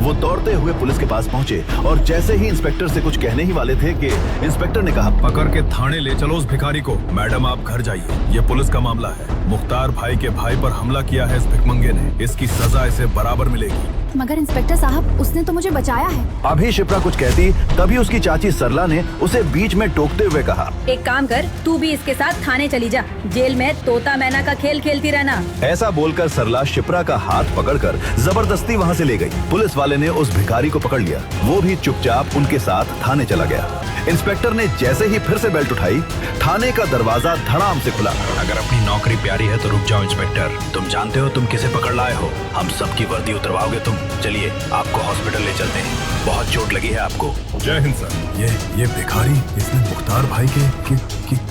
वो दौड़ते हुए पुलिस के पास पहुंचे और जैसे ही इंस्पेक्टर से कुछ कहने ही वाले थे कि इंस्पेक्टर ने कहा, पकड़ के थाने ले चलो उस भिखारी को। मैडम आप घर जाइए, ये पुलिस का मामला है। मुख्तार भाई के भाई पर हमला किया है इस भिखमंगे ने, इसकी सजा इसे बराबर मिलेगी। मगर इंस्पेक्टर साहब, उसने तो मुझे बचाया है। अभी शिप्रा कुछ कहती तभी उसकी चाची सरला ने उसे बीच में टोकते हुए कहा, एक काम कर, तू भी इसके साथ थाने चली जा, जेल में तोता मैना का खेल खेलती रहना। ऐसा बोलकर सरला शिप्रा का हाथ पकड़कर जबरदस्ती वहां से ले गई। पुलिस वाले ने उस भिखारी को पकड़ लिया, वो भी चुपचाप उनके साथ थाने चला गया। इंस्पेक्टर ने जैसे ही फिर से बेल्ट उठाई, थाने का दरवाजा धड़ाम से खुला। अगर अपनी नौकरी प्यारी है तो रुक जाओ इंस्पेक्टर, तुम जानते हो तुम किसे पकड़ लाए हो। हम सबकी वर्दी उतरवाओगे तुम। चलिए आपको हॉस्पिटल ले चलते हैं, बहुत चोट लगी है आपको। जय हिंद सर। ये भिखारी, इसने मुख्तार भाई के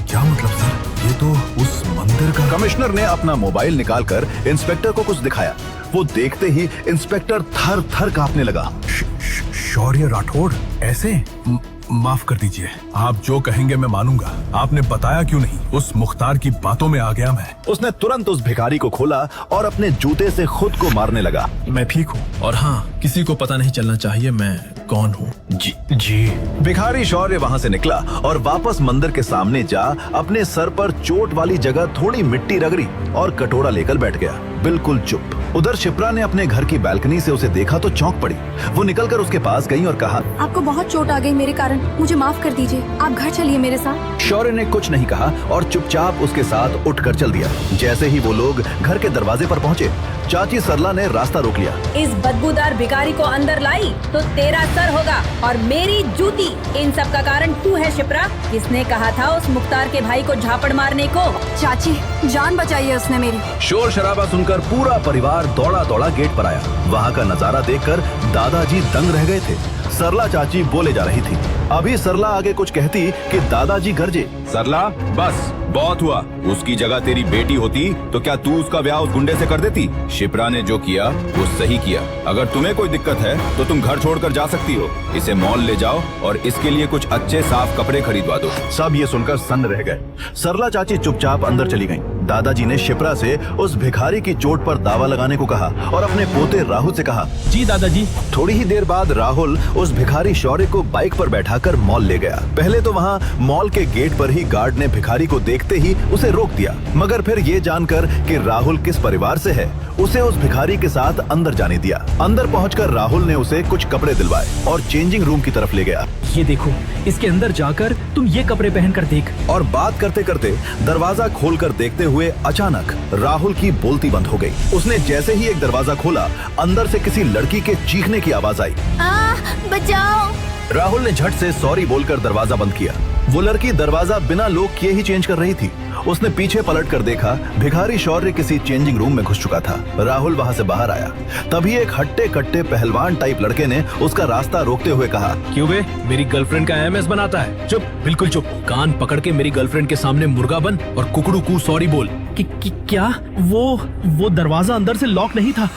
क्या मतलब सर? ये तो उस मंदिर का। कमिश्नर ने अपना मोबाइल निकालकर इंस्पेक्टर को कुछ दिखाया। वो देखते ही इंस्पेक्टर थर थर कांपने लगा। शौर्य राठौड़ ऐसे? माफ कर दीजिए, आप जो कहेंगे मैं मानूंगा। आपने बताया क्यों नहीं? उस मुख्तार की बातों में आ गया मैं। उसने तुरंत उस भिखारी को खोला और अपने जूते से खुद को मारने लगा। मैं ठीक हूँ, और हाँ, किसी को पता नहीं चलना चाहिए मैं कौन हूँ। जी। भिखारी शौर्य वहाँ से निकला और वापस मंदिर के सामने जा अपने सर पर चोट वाली जगह थोड़ी मिट्टी रगड़ी और कटोरा लेकर बैठ गया, बिल्कुल चुप। उधर शिप्रा ने अपने घर की बालकनी से उसे देखा तो चौंक पड़ी। वो निकलकर उसके पास गई और कहा, आपको बहुत चोट आ गई मेरे कारण, मुझे माफ कर दीजिए, आप घर चलिए मेरे साथ। शौर्य ने कुछ नहीं कहा और चुपचाप उसके साथ उठकर चल दिया। जैसे ही वो लोग घर के दरवाजे पर पहुँचे, चाची सरला ने रास्ता रोक लिया। इस बदबूदार भिखारी को अंदर लाई तो तेरा सर होगा और मेरी जूती। इन सब का कारण तू है शिप्रा। किसने कहा था उस मुख्तार के भाई को झापड़ मारने को? चाची, जान बचाई है उसने मेरी। शोर शराबा सुनकर पूरा परिवार दौड़ा दौड़ा गेट पर आया। वहाँ का नजारा देखकर दादाजी दंग रह गए थे। सरला चाची बोले जा रही थी। अभी सरला आगे कुछ कहती कि दादाजी गरजे, सरला बस बहुत हुआ। उसकी जगह तेरी बेटी होती तो क्या तू उसका ब्याह उस गुंडे से कर देती? शिप्रा ने जो किया वो सही किया। अगर तुम्हें कोई दिक्कत है तो तुम घर छोड़कर जा सकती हो। इसे मॉल ले जाओ और इसके लिए कुछ अच्छे साफ कपड़े खरीदवा दो। सब ये सुनकर सन्न रह गए। सरला चाची चुपचाप अंदर चली गईं। दादाजी ने शिप्रा से उस भिखारी की चोट पर दावा लगाने को कहा और अपने पोते राहुल से कहा, जी दादाजी। थोड़ी ही देर बाद राहुल उस भिखारी शौर्य को बाइक पर बैठाकर मॉल ले गया। पहले तो वहाँ मॉल के गेट पर ही गार्ड ने भिखारी को देखते ही उसे रोक दिया, मगर फिर ये जानकर कि राहुल किस परिवार से है, उसे उस भिखारी के साथ अंदर जाने दिया। अंदर पहुंचकर राहुल ने उसे कुछ कपड़े दिलवाए और चेंजिंग रूम की तरफ ले गया। ये देखो, इसके अंदर जाकर तुम ये कपड़े पहनकर देख। और बात करते करते दरवाजा खोलकर देखते हुए अचानक राहुल की बोलती बंद हो गई। उसने जैसे ही एक दरवाजा खोला, अंदर से किसी लड़की के चीखने की आवाज आई, बचाओ। राहुल ने झट से सॉरी बोलकर दरवाजा बंद किया। वो लड़की दरवाजा बिना लॉक किए ही चेंज कर रही थी। उसने पीछे पलटकर देखा, भिखारी शौर्य किसी चेंजिंग रूम में घुस चुका था। राहुल वहां से बाहर आया। तभी एक हट्टे कट्टे पहलवान टाइप लड़के ने उसका रास्ता रोकते हुए कहा, क्यों बे, मेरी गर्लफ्रेंड का एमएस बनाता है? चुप, बिल्कुल चुप। कान पकड़ के मेरी गर्लफ्रेंड के सामने मुर्गा बन और कुकड़ू कू सॉरी बोल। क्या? वो दरवाजा अंदर से लॉक नहीं था।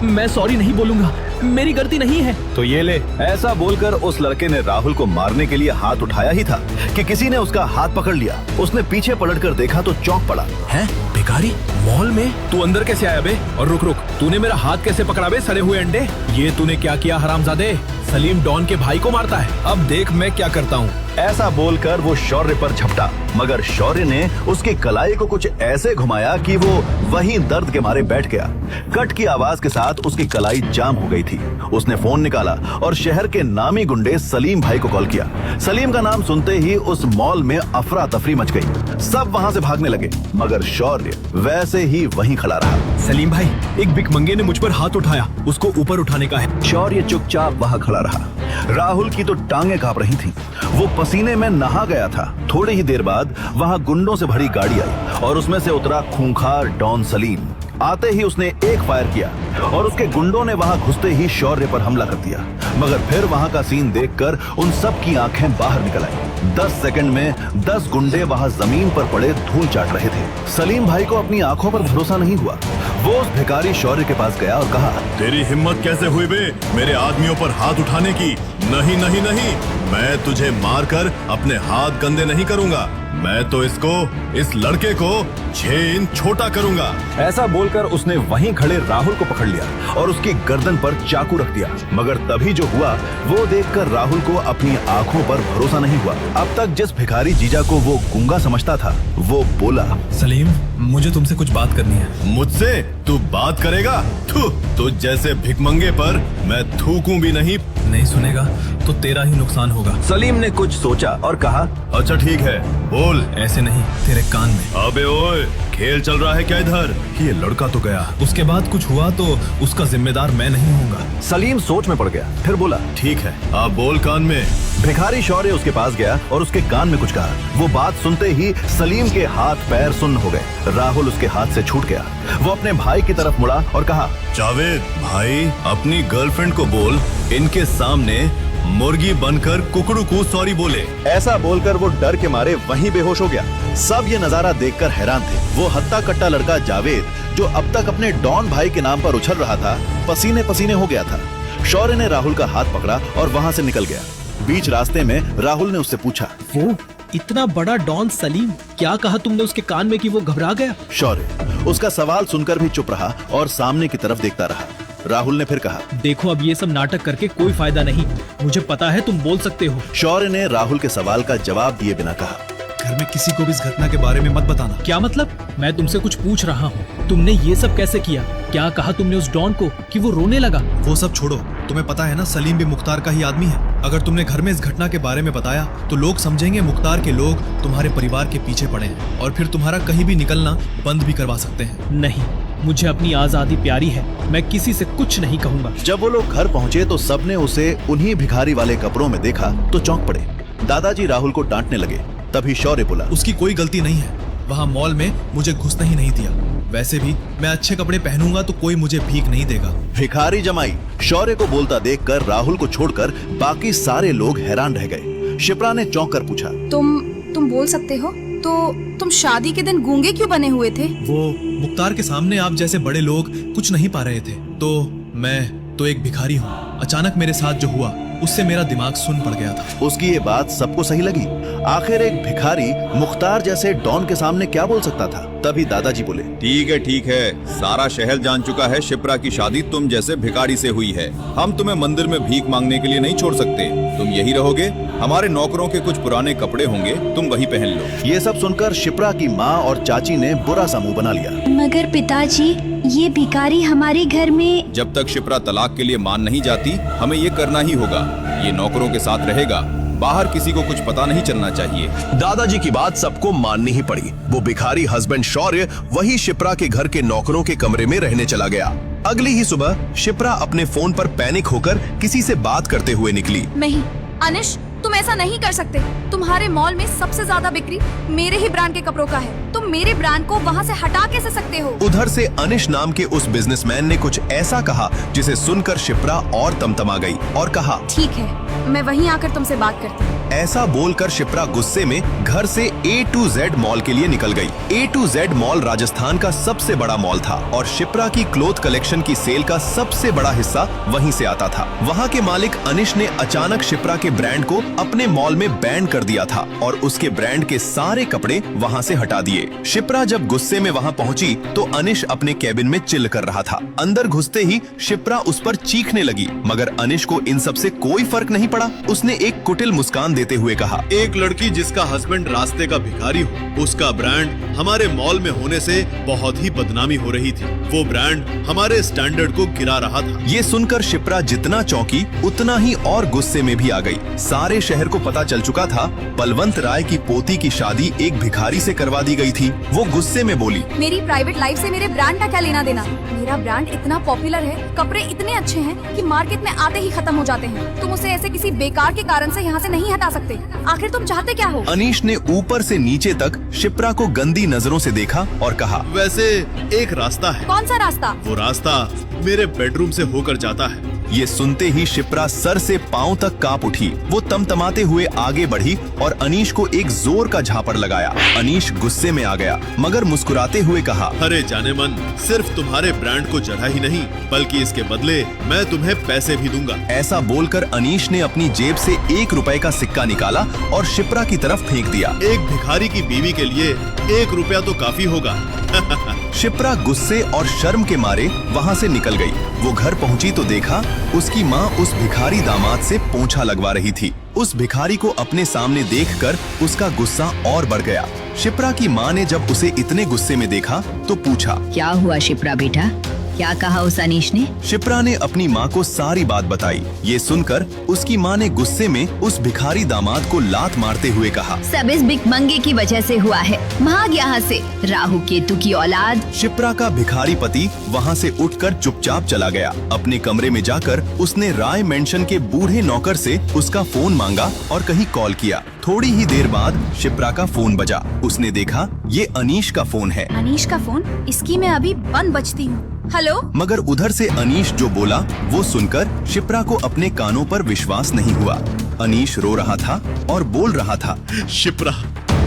मैं सॉरी नहीं बोलूंगा, मेरी गलती नहीं है। तो ये ले। ऐसा बोलकर उस लड़के ने राहुल को मारने के लिए हाथ उठाया ही था कि किसी ने उसका हाथ पकड़ लिया। उसने पीछे पलटकर देखा तो चौंक पड़ा। है भिखारी मॉल में? तू अंदर कैसे आया बे? और रुक, तूने मेरा हाथ कैसे पकड़ा बे, सड़े हुए अंडे? ये तूने क्या किया हरामजादे? सलीम डॉन के भाई को मारता है। अब देख मैं क्या करता हूँ। ऐसा बोलकर वो शौर्य पर झपटा, मगर शौर्य ने उसकी कलाई को कुछ ऐसे घुमाया कि वो वहीं दर्द के मारे बैठ गया। कट की आवाज के साथ उसकी कलाई जाम हो गई थी। उसने फोन निकाला और शहर के नामी गुंडे सलीम भाई को कॉल किया। सलीम का नाम सुनते ही उस मॉल में अफरा तफरी मच गई। सब वहां से भागने लगे, मगर शौर्य वैसे ही वहीं खड़ा रहा। सलीम भाई, एक भिखमंगे ने मुझ पर हाथ उठाया, उसको ऊपर उठाने का है। शौर्य चुपचाप वहां खड़ा रहा। राहुल की तो टांगे कांप रही थी। वो पसीने में नहा गया था। थोड़ी ही देर बाद वहां गुंडों से भरी गाड़ी आई और उसमें से उतरा खूंखार डॉन सलीम। आते ही उसने एक फायर किया और उसके गुंडों ने वहां घुसते ही शौर्य पर हमला कर दिया। मगर फिर वहां का सीन देखकर उन सब की आंखें बाहर निकल आई। 10 सेकंड में 10 गुंडे वहां जमीन पर पड़े धूल चाट रहे थे। सलीम भाई को अपनी आंखों पर भरोसा नहीं हुआ। वो उस भिखारी शौर्य के पास गया और कहा, तेरी हिम्मत कैसे हुई बे मेरे आदमियों पर हाथ उठाने की? नहीं नहीं नहीं, मैं तुझे मारकर अपने हाथ गंदे नहीं करूंगा। मैं तो इस लड़के को 6 इंच छोटा करूंगा। ऐसा बोलकर उसने वहीं खड़े राहुल को पकड़ लिया और उसकी गर्दन पर चाकू रख दिया। मगर तभी जो हुआ वो देखकर राहुल को अपनी आंखों पर भरोसा नहीं हुआ। अब तक जिस भिखारी जीजा को वो गूंगा समझता था वो बोला, सलीम, मुझे तुमसे कुछ बात करनी है। मुझसे तू बात करेगा? तुझ जैसे भिखमंगे पर मैं थूकूं भी नहीं। नहीं सुनेगा तो तेरा ही नुकसान होगा। सलीम ने कुछ सोचा और कहा, अच्छा ठीक है, बोल। ऐसे नहीं, तेरे कान में। अबे ओए, खेल चल रहा है क्या इधर? ये लड़का तो गया, उसके बाद कुछ हुआ तो उसका जिम्मेदार मैं नहीं होऊंगा। सलीम सोच में पड़ गया, फिर बोला, ठीक है, आप बोल कान में। भिखारी शौर्य उसके पास गया और उसके कान में कुछ कहा। वो बात सुनते ही सलीम के हाथ पैर सुन्न हो गए। राहुल उसके हाथ से छूट गया। वो अपने भाई की तरफ मुड़ा और कहा, जावेद भाई, अपनी गर्लफ्रेंड को बोल इनके सामने मुर्गी बनकर कुकड़ू को सॉरी बोले। ऐसा बोलकर वो डर के मारे वहीं बेहोश हो गया। सब ये नजारा देखकर हैरान थे। वो हत्ता कट्टा लड़का जावेद, जो अब तक अपने डॉन भाई के नाम पर उछल रहा था, पसीने पसीने हो गया था। शौर्य ने राहुल का हाथ पकड़ा और वहां से निकल गया। बीच रास्ते में राहुल ने उससे पूछा, वो इतना बड़ा डॉन सलीम, क्या कहा तुमने उसके कान में कि वो घबरा गया? शौर्य उसका सवाल सुनकर भी चुप रहा और सामने की तरफ देखता रहा। राहुल ने फिर कहा, देखो अब ये सब नाटक करके कोई फायदा नहीं, मुझे पता है तुम बोल सकते हो। शौर्य ने राहुल के सवाल का जवाब दिए बिना कहा, घर में किसी को भी इस घटना के बारे में मत बताना। क्या मतलब? मैं तुमसे कुछ पूछ रहा हूँ, तुमने ये सब कैसे किया? क्या कहा तुमने उस डॉन को कि वो रोने लगा? वो सब छोड़ो, तुम्हें पता है ना सलीम भी मुख्तार का ही आदमी है। अगर तुमने घर में इस घटना के बारे में बताया तो लोग समझेंगे मुख्तार के लोग तुम्हारे परिवार के पीछे पड़े हैं और फिर तुम्हारा कहीं भी निकलना बंद भी करवा सकते हैं। नहीं, मुझे अपनी आजादी प्यारी है, मैं किसी से कुछ नहीं कहूँगा। जब वो लोग घर पहुंचे तो सबने उसे उन्हीं भिखारी वाले कपड़ों में देखा तो चौंक पड़े। दादाजी राहुल को डांटने लगे। तभी शौर्य बोला, उसकी कोई गलती नहीं है, वहाँ मॉल में मुझे घुसने ही नहीं दिया। वैसे भी मैं अच्छे कपड़े पहनूंगा तो कोई मुझे भीख नहीं देगा। भिखारी जमाई शौर्य को बोलता देखकर राहुल को छोड़कर बाकी सारे लोग हैरान रह गए। शिप्रा ने चौंक कर पूछा, तुम बोल सकते हो? तो तुम शादी के दिन गूंगे क्यों बने हुए थे? वो मुख्तार के सामने आप जैसे बड़े लोग कुछ नहीं पा रहे थे, तो मैं तो एक भिखारी हूँ। अचानक मेरे साथ जो हुआ उससे मेरा दिमाग सुन पड़ गया था। उसकी ये बात सबको सही लगी। आखिर एक भिखारी मुख्तार जैसे डॉन के सामने क्या बोल सकता था? तभी दादाजी बोले, ठीक है, सारा शहर जान चुका है शिप्रा की शादी तुम जैसे भिखारी से हुई है। हम तुम्हें मंदिर में भीख मांगने के लिए नहीं छोड़ सकते। तुम यही रहोगे, हमारे नौकरों के कुछ पुराने कपड़े होंगे, तुम वही पहन लो। ये सब सुनकर शिप्रा की माँ और चाची ने बुरा सा मुंह बना लिया। मगर पिताजी, ये भिखारी हमारे घर में। जब तक शिप्रा तलाक के लिए मान नहीं जाती, हमें ये करना ही होगा। ये नौकरों के साथ रहेगा, बाहर किसी को कुछ पता नहीं चलना चाहिए। दादाजी की बात सबको माननी ही पड़ी। वो भिखारी हस्बैंड शौर्य वही शिप्रा के घर के नौकरों के कमरे में रहने चला गया। अगली ही सुबह शिप्रा अपने फोन पर पैनिक होकर किसी से बात करते हुए निकली। नहीं अनिश, तुम ऐसा नहीं कर सकते। तुम्हारे मॉल में सबसे ज्यादा बिक्री मेरे ही ब्रांड के कपड़ों का है। तुम मेरे ब्रांड को वहाँ से हटा कैसे सकते हो? उधर से अनिश नाम के उस बिजनेसमैन ने कुछ ऐसा कहा जिसे सुनकर शिप्रा और तमतमा गई और कहा, ठीक है, मैं वहीं आकर तुमसे बात करती हूँ। ऐसा बोलकर शिप्रा गुस्से में घर से A to Z मॉल के लिए निकल गई। A to Z mall Rajasthan का सबसे बड़ा मॉल था और शिप्रा की क्लोथ कलेक्शन की सेल का सबसे बड़ा हिस्सा वहीं से आता था। वहाँ के मालिक अनिश ने अचानक शिप्रा के ब्रांड को अपने मॉल में बैन कर दिया था और उसके ब्रांड के सारे कपड़े वहाँ से हटा दिए। शिप्रा जब गुस्से में वहाँ पहुँची तो अनिश अपने कैबिन में चिल कर रहा था। अंदर घुसते ही शिप्रा उस पर चीखने लगी, मगर अनिश को इन सब से कोई फर्क नहीं पड़ा। उसने एक कुटिल मुस्कान देते हुए कहा, एक लड़की जिसका हस्बैंड रास्ते का भिखारी हो, उसका ब्रांड हमारे मॉल में होने से बहुत ही बदनामी हो रही थी। वो ब्रांड हमारे स्टैंडर्ड को गिरा रहा था। ये सुनकर शिप्रा जितना चौंकी उतना ही और गुस्से में भी आ गई। सारे शहर को पता चल चुका था बलवंत राय की पोती की शादी एक भिखारी से करवा दी गई थी। वो गुस्से में बोली, मेरी प्राइवेट लाइफ से मेरे ब्रांड का क्या लेना देना? मेरा ब्रांड इतना पॉपुलर है, कपड़े इतने अच्छे हैं कि मार्केट में आते ही खत्म हो जाते हैं। तुम उसे ऐसे किसी बेकार के कारण से यहाँ से नहीं हटा सकते। आखिर तुम चाहते क्या हो? अनीश ने ऊपर से नीचे तक शिप्रा को गंदी नजरों से देखा और कहा, वैसे एक रास्ता है। कौन सा रास्ता? वो रास्ता मेरे बेडरूम से होकर जाता है। ये सुनते ही शिप्रा सर से पांव तक कांप उठी। वो तमतमाते हुए आगे बढ़ी और अनीश को एक जोर का झापड़ लगाया। अनीश गुस्से में आ गया मगर मुस्कुराते हुए कहा, अरे जाने मन, सिर्फ तुम्हारे ब्रांड को जरा ही नहीं बल्कि इसके बदले मैं तुम्हें पैसे भी दूंगा। ऐसा बोलकर अनीश ने अपनी जेब से 1 रुपए का सिक्का सिक्का निकाला और शिप्रा की तरफ फेंक दिया। एक भिखारी की बीवी के लिए 1 रुपया तो काफी होगा। शिप्रा गुस्से और शर्म के मारे वहाँ से निकल गई। वो घर पहुँची तो देखा उसकी माँ उस भिखारी दामाद से पोंछा लगवा रही थी। उस भिखारी को अपने सामने देखकर उसका गुस्सा और बढ़ गया। शिप्रा की माँ ने जब उसे इतने गुस्से में देखा तो पूछा, क्या हुआ शिप्रा बेटा, क्या कहा उस अनीश ने? शिप्रा ने अपनी माँ को सारी बात बताई। ये सुनकर उसकी माँ ने गुस्से में उस भिखारी दामाद को लात मारते हुए कहा, सब इस भिखमंगे की वजह से हुआ है, भाग यहाँ से, राहु केतु की औलाद। शिप्रा का भिखारी पति वहाँ से उठकर चुपचाप चला गया। अपने कमरे में जाकर उसने राय मेंशन के बूढ़े नौकर से उसका फोन मांगा और कहीं कॉल किया। थोड़ी ही देर बाद शिप्रा का फोन बजा। उसने देखा ये अनीश का फोन है। अनीश का फोन? इसकी मैं अभी बंद बजती हूँ। हेलो। मगर उधर से अनीश जो बोला वो सुनकर शिप्रा को अपने कानों पर विश्वास नहीं हुआ। अनीश रो रहा था और बोल रहा था, शिप्रा,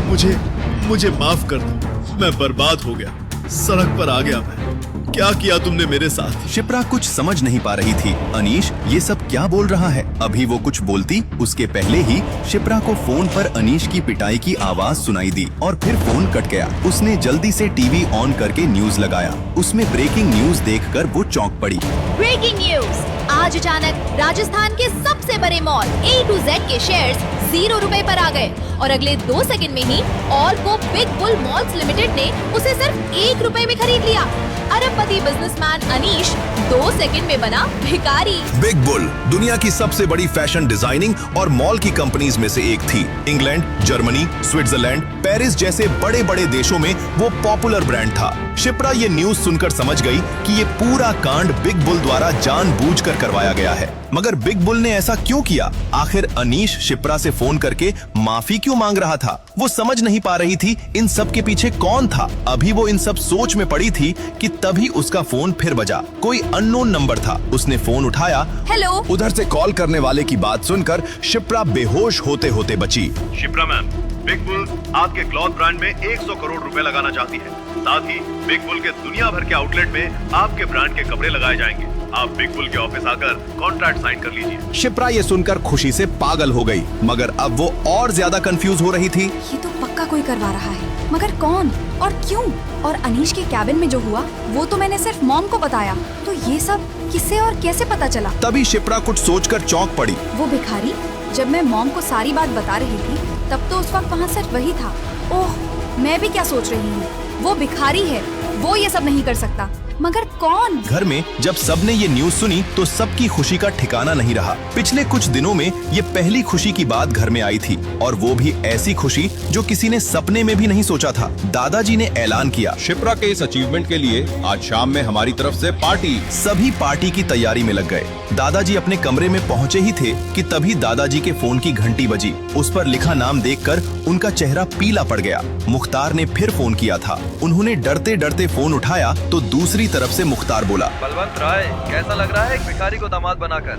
मुझे माफ कर दो, मैं बर्बाद हो गया, सड़क पर आ गया मैं। क्या किया तुमने मेरे साथ? शिप्रा कुछ समझ नहीं पा रही थी। अनीश ये सब क्या बोल रहा है? अभी वो कुछ बोलती उसके पहले ही शिप्रा को फोन पर अनीश की पिटाई की आवाज सुनाई दी और फिर फोन कट गया। उसने जल्दी से टीवी ऑन करके न्यूज लगाया। उसमें ब्रेकिंग न्यूज देखकर वो चौंक पड़ी। Breaking news! आज अचानक राजस्थान के सबसे बड़े मॉल A to Z के शेयर्स 0 रुपए पर आ गए और अगले 2 सेकंड में ही ऑल्को बिग बुल मॉल्स लिमिटेड ने उसे सिर्फ 1 रुपए में खरीद लिया। अरबपति बिजनेसमैन अनीश 2 सेकंड में बना भिखारी। बिग बुल दुनिया की सबसे बड़ी फैशन डिजाइनिंग और मॉल की कंपनीज में से एक थी। इंग्लैंड, जर्मनी, स्विट्जरलैंड, पेरिस जैसे बड़े बड़े देशों में वो पॉपुलर ब्रांड था। शिप्रा ये न्यूज सुनकर समझ गई कि ये पूरा कांड बिग बुल द्वारा जानबूझकर करवाया गया है। मगर बिग बुल ने ऐसा क्यों किया? आखिर अनीश शिप्रा से फोन करके माफी क्यों मांग रहा था? वो समझ नहीं पा रही थी इन सब के पीछे कौन था। अभी वो इन सब सोच में पड़ी थी कि तभी उसका फोन फिर बजा। कोई अननोन नंबर था। उसने फोन उठाया। हेलो। उधर से कॉल करने वाले की बात सुनकर शिप्रा बेहोश होते होते बची। शिप्रा मैम, बिग बुल आपके क्लॉथ ब्रांड में 100 करोड़ रुपए लगाना चाहती है। साथ ही बिग बुल के दुनिया भर के आउटलेट में आपके ब्रांड के कपड़े लगाए जाएंगे। आप बिग बुल के ऑफिस आकर कॉन्ट्रैक्ट साइन कर लीजिए। शिप्रा ये सुनकर खुशी से पागल हो गई, मगर अब वो और ज्यादा कंफ्यूज हो रही थी। ये तो पक्का कोई करवा रहा है, मगर कौन और क्यों? और अनीश के कैबिन में जो हुआ वो तो मैंने सिर्फ मॉम को बताया, तो ये सब किसे और कैसे पता चला? तभी शिप्रा कुछ सोचकर चौंक पड़ी। वो भिखारी? जब मैं मॉम को सारी बात बता रही थी तब तो उस वक्त वहाँ सिर्फ वही था। ओह, मैं भी क्या सोच रही हूँ। वो भिखारी है, वो ये सब नहीं कर सकता, मगर कौन? घर में जब सबने ये न्यूज सुनी तो सबकी खुशी का ठिकाना नहीं रहा। पिछले कुछ दिनों में ये पहली खुशी की बात घर में आई थी, और वो भी ऐसी खुशी जो किसी ने सपने में भी नहीं सोचा था। दादाजी ने ऐलान किया, शिप्रा के इस अचीवमेंट के लिए आज शाम में हमारी तरफ से पार्टी। सभी पार्टी की तैयारी में लग गए। दादाजी अपने कमरे में पहुँचे ही थे कि तभी दादाजी के फोन की घंटी बजी। उस पर लिखा नाम देखकर उनका चेहरा पीला पड़ गया। मुख्तार ने फिर फोन किया था। उन्होंने डरते डरते फोन उठाया तो दूसरी तरफ से मुख्तार बोला, बलवंत राय, कैसा लग रहा है एक भिखारी को दामाद बनाकर?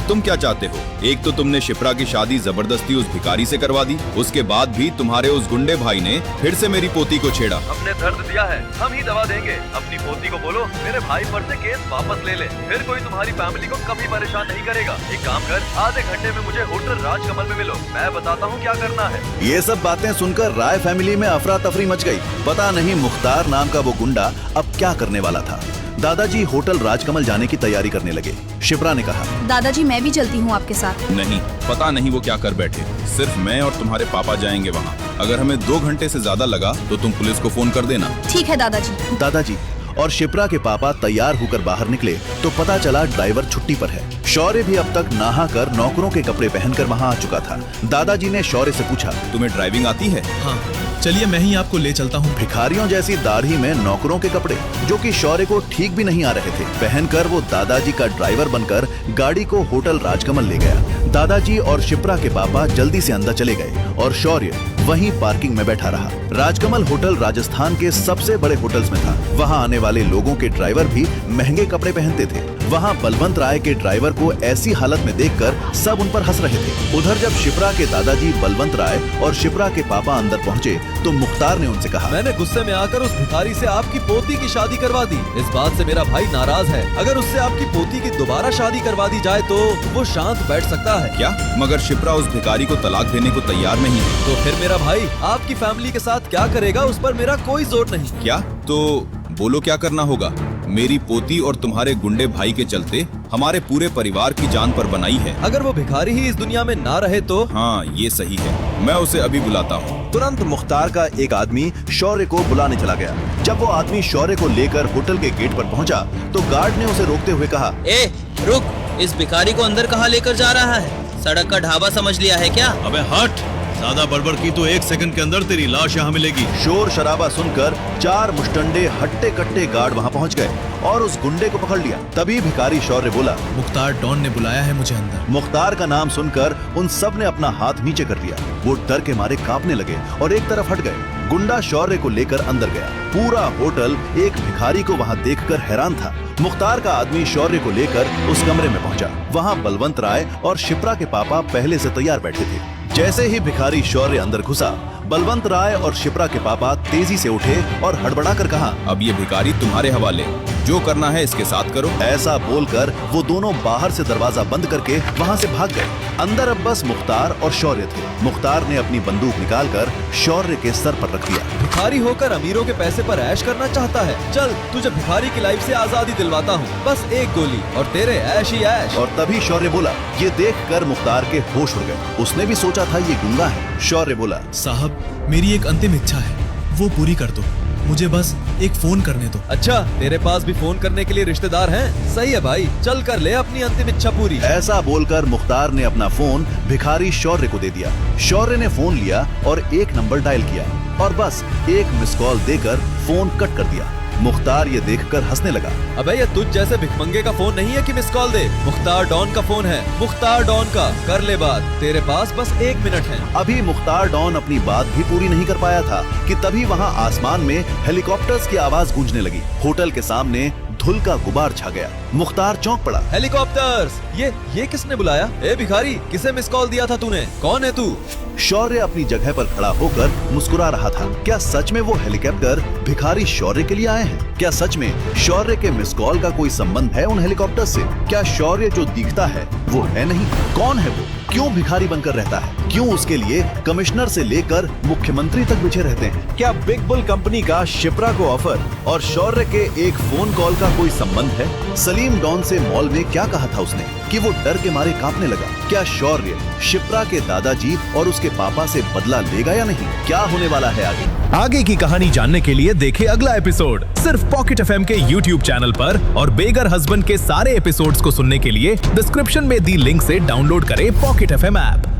तुम क्या चाहते हो? एक तो तुमने शिप्रा की शादी जबरदस्ती उस भिखारी से करवा दी, उसके बाद भी तुम्हारे उस गुंडे भाई ने फिर से मेरी पोती को छेड़ा। हमने दर्द दिया है, हम ही दवा देंगे। अपनी पोती को बोलो मेरे भाई पर से केस वापस ले ले, फिर कोई तुम्हारी फैमिली को कभी परेशान नहीं करेगा। एक काम कर, आधे घंटे में मुझे होटल राजकमल में मिलो, मैं बताता हूँ क्या करना है। ये सब बातें सुनकर राय फैमिली में अफरा तफरी मच गई। पता नहीं मुख्तार नाम का वो गुंडा अब क्या करने वाला था। दादाजी होटल राजकमल जाने की तैयारी करने लगे। शिप्रा ने कहा, दादाजी मैं भी चलती हूँ आपके साथ। नहीं, पता नहीं वो क्या कर बैठे। सिर्फ मैं और तुम्हारे पापा जाएंगे वहाँ। अगर हमें 2 घंटे से ज्यादा लगा तो तुम पुलिस को फोन कर देना। ठीक है दादाजी। दादाजी और शिप्रा के पापा तैयार होकर बाहर निकले तो पता चला ड्राइवर छुट्टी पर है। शौर्य भी अब तक नहाकर नौकरों के कपड़े पहनकर वहाँ आ चुका था। दादाजी ने शौर्य से पूछा, तुम्हें ड्राइविंग आती है? हाँ, चलिए मैं ही आपको ले चलता हूँ। भिखारियों जैसी दाढ़ी में नौकरों के कपड़े जो कि शौर्य को ठीक भी नहीं आ रहे थे, पहनकर वो दादाजी का ड्राइवर बनकर गाड़ी को होटल राजकमल ले गया। दादाजी और शिप्रा के पापा जल्दी से अंदर चले गए और शौर्य वहीं पार्किंग में बैठा रहा। राजकमल होटल राजस्थान के सबसे बड़े होटल्स में था। वहाँ आने वाले लोगों के ड्राइवर भी महंगे कपड़े पहनते थे। वहाँ बलवंत राय के ड्राइवर को ऐसी हालत में देखकर सब उन पर हंस रहे थे। उधर जब शिप्रा के दादाजी बलवंत राय और शिप्रा के पापा अंदर पहुँचे तो मुख्तार ने उनसे कहा, मैंने गुस्से में आकर उस भिखारी से आपकी पोती की शादी करवा दी। इस बात से मेरा भाई नाराज है। अगर उससे आपकी पोती की दोबारा शादी करवा दी जाए तो वो शांत बैठ सकता है। क्या? मगर शिप्रा उस भिखारी को तलाक देने को तैयार नहीं है। तो फिर मेरा भाई आपकी फैमिली के साथ क्या करेगा उस पर मेरा कोई जोर नहीं। क्या? तो बोलो क्या करना होगा? मेरी पोती और तुम्हारे गुंडे भाई के चलते हमारे पूरे परिवार की जान पर बनाई है। अगर वो भिखारी ही इस दुनिया में ना रहे तो? हाँ, ये सही है। मैं उसे अभी बुलाता हूँ। तुरंत मुख्तार का एक आदमी शौर्य को बुलाने चला गया। जब वो आदमी शौर्य को लेकर होटल के गेट पर पहुंचा तो गार्ड ने उसे रोकते हुए कहा, ए रुक, इस भिखारी को अंदर कहाँ लेकर जा रहा है? सड़क का ढाबा समझ लिया है क्या? अबे हट, ज्यादा बड़बड़ की तो 1 सेकंड के अंदर तेरी लाश यहाँ मिलेगी। शोर शराबा सुनकर 4 मुस्टंडे हट्टे कट्टे गार्ड वहाँ पहुँच गए और उस गुंडे को पकड़ लिया। तभी भिखारी शौर्य बोला, मुख्तार डॉन ने बुलाया है मुझे अंदर। मुख्तार का नाम सुनकर उन सब ने अपना हाथ नीचे कर लिया। वो डर के मारे कांपने लगे और एक तरफ हट गए। गुंडा शौर्य को लेकर अंदर गया। पूरा होटल एक भिखारी को वहाँ देखकर हैरान था। मुख्तार का आदमी शौर्य को लेकर उस कमरे में पहुंचा। वहाँ बलवंत राय और शिप्रा के पापा पहले से तैयार बैठे थे। जैसे ही भिखारी शौर्य अंदर घुसा, बलवंत राय और शिप्रा के पापा तेजी से उठे और हड़बड़ाकर कहा, अब ये भिखारी तुम्हारे हवाले, जो करना है इसके साथ करो। ऐसा बोलकर वो दोनों बाहर से दरवाजा बंद करके वहाँ से भाग गए। अंदर अब बस मुख्तार और शौर्य थे। मुख्तार ने अपनी बंदूक निकालकर शौर्य के सर पर रख दिया। भिखारी होकर अमीरों के पैसे पर ऐश करना चाहता है? चल तुझे भिखारी की लाइफ से आजादी दिलवाता हूँ। बस एक गोली और तेरे ऐश ही ऐश। और तभी शौर्य बोला। ये देखकर मुख्तार के होश उड़ गए। उसने भी सोचा था ये गुंगा है। शौर्य बोला, साहब मेरी एक अंतिम इच्छा है, वो पूरी कर दो। मुझे बस एक फोन करने दो। अच्छा, तेरे पास भी फोन करने के लिए रिश्तेदार हैं? सही है भाई, चल कर ले अपनी अंतिम इच्छा पूरी। ऐसा बोलकर मुख्तार ने अपना फोन भिखारी शौर्य को दे दिया। शौर्य ने फोन लिया और एक नंबर डायल किया और बस एक मिस कॉल देकर फोन कट कर दिया। मुख्तार ये देखकर हंसने लगा। अबे ये तुझ जैसे भिखमंगे का फोन नहीं है कि मिस कॉल दे। मुख्तार डॉन का फोन है, मुख्तार डॉन का। कर ले बात, तेरे पास बस 1 मिनट है। अभी मुख्तार डॉन अपनी बात भी पूरी नहीं कर पाया था कि तभी वहाँ आसमान में हेलीकॉप्टर्स की आवाज गूंजने लगी। होटल के सामने धुल का गुबार छा गया। मुख्तार चौंक पड़ा। हेलीकॉप्टर्स! ये किसने बुलाया? ए भिखारी, किसे मिस कॉल दिया था तूने? कौन है तू? शौर्य अपनी जगह पर खड़ा होकर मुस्कुरा रहा था। क्या सच में वो हेलीकॉप्टर भिखारी शौर्य के लिए आए हैं? क्या सच में शौर्य के मिस कॉल का कोई संबंध है उन हेलीकॉप्टर से? क्या शौर्य जो दिखता है वो है नहीं? कौन है वो? क्यों भिखारी बनकर रहता है? क्यों उसके लिए कमिश्नर से लेकर मुख्यमंत्री तक बिछे रहते हैं? क्या बिग बुल कंपनी का शिप्रा को ऑफर और शौर्य के एक फोन कॉल का कोई संबंध है? सलीम डॉन से मॉल में क्या कहा था उसने कि वो डर के मारे कांपने लगा? क्या शौर्य शिप्रा के दादाजी और उसके पापा से बदला लेगा या नहीं? क्या होने वाला है आगे की कहानी जानने के लिए देखें अगला एपिसोड सिर्फ पॉकेट एफएम के YouTube चैनल पर। और बेगर हस्बैंड के सारे एपिसोड्स को सुनने के लिए डिस्क्रिप्शन में दी लिंक से डाउनलोड करें पॉकेट एफएम ऐप।